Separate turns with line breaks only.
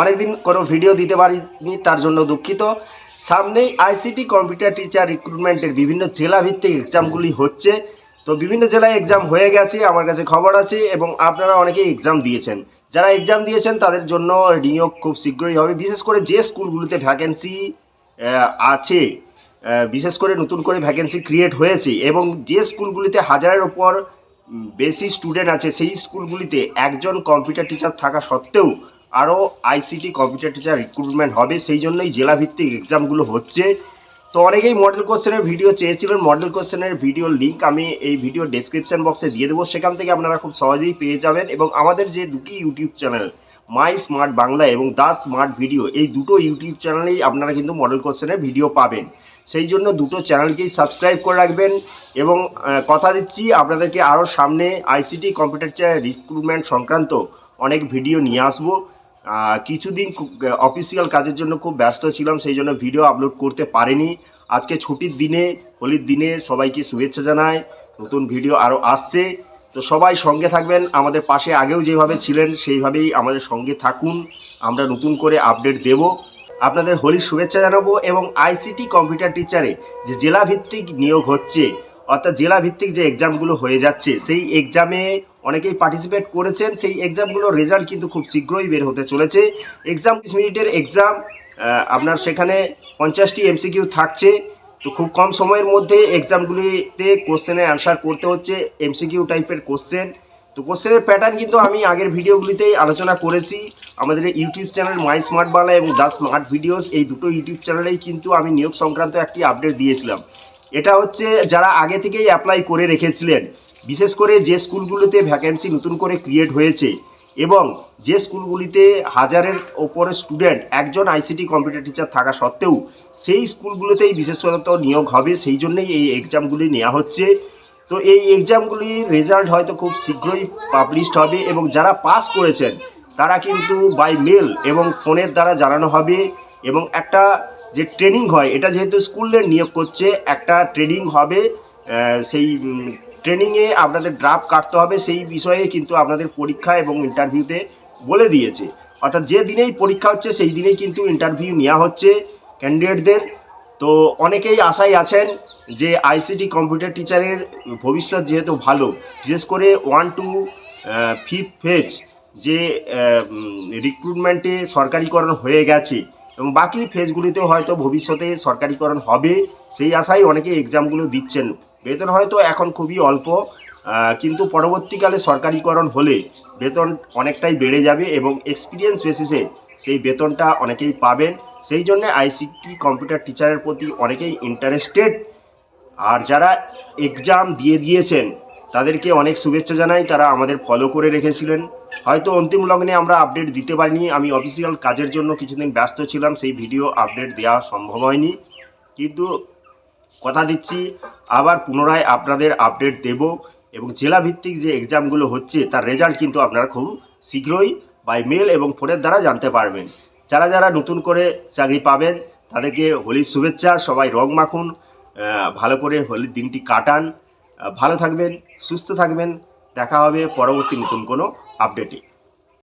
অনেকদিন কোনো ভিডিও দিতে পারিনি, তার জন্য দুঃখিত। সামনেই আইসিটি কম্পিউটার টিচার রিক্রুটমেন্টের বিভিন্ন জেলাভিত্তিক এক্সামগুলি হচ্ছে। তো বিভিন্ন জেলায় এক্সাম হয়ে গেছে, আমার কাছে খবর আছে, এবং আপনারা অনেকেই এক্সাম দিয়েছেন। যারা এক্সাম দিয়েছেন তাদের জন্য নিয়োগ খুব শীঘ্রই হবে। বিশেষ করে যে স্কুলগুলিতে ভ্যাকেন্সি আছে, বিশেষ করে নতুন করে ভ্যাকেন্সি ক্রিয়েট হয়েছে, এবং যে স্কুলগুলিতে হাজারের ওপর বেশি স্টুডেন্ট আছে, সেই স্কুলগুলিতে একজন কম্পিউটার টিচার থাকা সত্ত্বেও আরও আইসিটি কম্পিউটার টিচার রিক্রুটমেন্ট হবে। সেই জন্যই জেলাভিত্তিক এক্সামগুলো হচ্ছে। তো অনেকেই মডেল কোশ্চেনের ভিডিও চেয়েছিলেন। মডেল কোশ্চেনের ভিডিওর লিঙ্ক আমি এই ভিডিও ডেসক্রিপশন বক্সে দিয়ে দেবো, সেখান থেকে আপনারা খুব সহজেই পেয়ে যাবেন। এবং আমাদের যে দুটি ইউটিউব চ্যানেল, মাই স্মার্ট বাংলা এবং দ্য স্মার্ট ভিডিও, এই দুটো ইউটিউব চ্যানেলেই আপনারা কিন্তু মডেল কোশ্চেনের ভিডিও পাবেন। সেই জন্য দুটো চ্যানেলকেই সাবস্ক্রাইব করে রাখবেন। এবং কথা দিচ্ছি আপনাদেরকে আরও সামনে আইসিটি কম্পিউটার টিচার রিক্রুটমেন্ট সংক্রান্ত অনেক ভিডিও নিয়ে আসবো। কিছুদিন অফিসিয়াল কাজের জন্য খুব ব্যস্ত ছিলাম, সেই জন্য ভিডিও আপলোড করতে পারিনি। আজকে ছুটির দিনে, হোলির দিনে সবাইকে শুভেচ্ছা জানাই। নতুন ভিডিও আরও আসছে, তো সবাই সঙ্গে থাকবেন। আমাদের পাশে আগেও যেভাবে ছিলেন সেইভাবেই আমাদের সঙ্গে থাকুন। আমরা নতুন করে আপডেট দেব, আপনাদের হোলির শুভেচ্ছা জানাবো। এবং আইসিটি কম্পিউটার টিচারে যে জেলাভিত্তিক নিয়োগ হচ্ছে, অর্থাৎ জেলাভিত্তিক যে এক্সামগুলো হয়ে যাচ্ছে, সেই এক্সামে অনেকেই পার্টিসিপেট করেছেন। সেই এক্সামগুলোর রেজাল্ট কিন্তু খুব শীঘ্রই বের হতে চলেছে। এক্সাম 30 মিনিটের এক্সাম, আপনার সেখানে 50টি এমসিকিউ থাকছে। তো খুব কম সময়ের মধ্যে এক্সামগুলিতে কোশ্চেনের অ্যান্সার করতে হচ্ছে, এমসিকিউ টাইপের কোশ্চেন। তো কোশ্চেনের প্যাটার্ন কিন্তু আমি আগের ভিডিওগুলিতেই আলোচনা করেছি। আমাদের YouTube channel my smart Bangla এবং দ্য স্মার্ট ভিডিওস, এই দুটো ইউটিউব চ্যানেলেই কিন্তু আমি নিয়োগ সংক্রান্ত একটি আপডেট দিয়েছিলাম। এটা হচ্ছে যারা আগে থেকেই অ্যাপ্লাই করে রেখেছিলেন, বিশেষ করে যে স্কুলগুলোতে ভ্যাকেন্সি নতুন করে ক্রিয়েট হয়েছে, এবং যে স্কুলগুলিতে হাজারের ওপরে স্টুডেন্ট একজন আইসিটি কম্পিউটার টিচার থাকা সত্ত্বেও সেই স্কুলগুলোতেই বিশেষত নিয়োগ হবে। সেই জন্যই এই এক্সামগুলি নেওয়া হচ্ছে। তো এই এক্সামগুলির রেজাল্ট হয়তো খুব শীঘ্রই পাবলিশড হবে, এবং যারা পাস করেছেন তারা কিন্তু বাই মেল এবং ফোনের দ্বারা জানানো হবে। এবং একটা যে ট্রেনিং হয়, এটা যেহেতু স্কুলের নিয়োগ করছে, একটা ট্রেনিং হবে। সেই ট্রেনিংয়ে আপনাদের ড্রাফট কাটতে হবে, সেই বিষয়ে কিন্তু আপনাদের পরীক্ষা এবং ইন্টারভিউতে বলে দিয়েছে। অর্থাৎ যে দিনেই পরীক্ষা হচ্ছে সেই দিনেই কিন্তু ইন্টারভিউ নেওয়া হচ্ছে ক্যান্ডিডেটদের। তো অনেকেই আশায় আছেন যে আইসিটি কম্পিউটার টিচারের ভবিষ্যৎ যেহেতু ভালো, বিশেষ করে 1 to 5 ফেজ যে রিক্রুটমেন্টে সরকারিকরণ হয়ে গেছে, এবং বাকি ফেজগুলিতেও হয়তো ভবিষ্যতে সরকারিকরণ হবে, সেই আশায় অনেকে এক্সামগুলো দিচ্ছেন। বেতন হয়তো এখন খুবই অল্প, কিন্তু পরবর্তীকালে সরকারিকরণ হলে বেতন অনেকটাই বেড়ে যাবে, এবং এক্সপিরিয়েন্স বেসিসে সেই বেতনটা অনেকেই পাবেন। সেই জন্য আইসিটি কম্পিউটার টিচারের প্রতি অনেকেই ইন্টারেস্টেড। আর যারা এক্সাম দিয়ে দিয়েছেন তাদেরকে অনেক শুভেচ্ছা জানাই, তারা আমাদের ফলো করে রেখেছিলেন। হয়তো অন্তিম লগ্নে আমরা আপডেট দিতে পারিনি, আমি অফিসিয়াল কাজের জন্য কিছুদিন ব্যস্ত ছিলাম, সেই ভিডিও আপডেট দেওয়া সম্ভব হয়নি। কিন্তু কথা দিচ্ছি আবার পুনরায় আপনাদের আপডেট দেব। এবং জেলাভিত্তিক যে এক্সামগুলো হচ্ছে তার রেজাল্ট কিন্তু আপনারা খুব শীঘ্রই বাই মেল এবং ফোনের দ্বারা জানতে পারবেন। যারা যারা নতুন করে চাকরি পাবেন তাদেরকে হোলির শুভেচ্ছা। সবাই রং মাখুন, ভালো করে হোলির দিনটি কাটান। ভালো থাকবেন, সুস্থ থাকবেন। দেখা হবে পরবর্তী নতুন কোনো আপডেটে।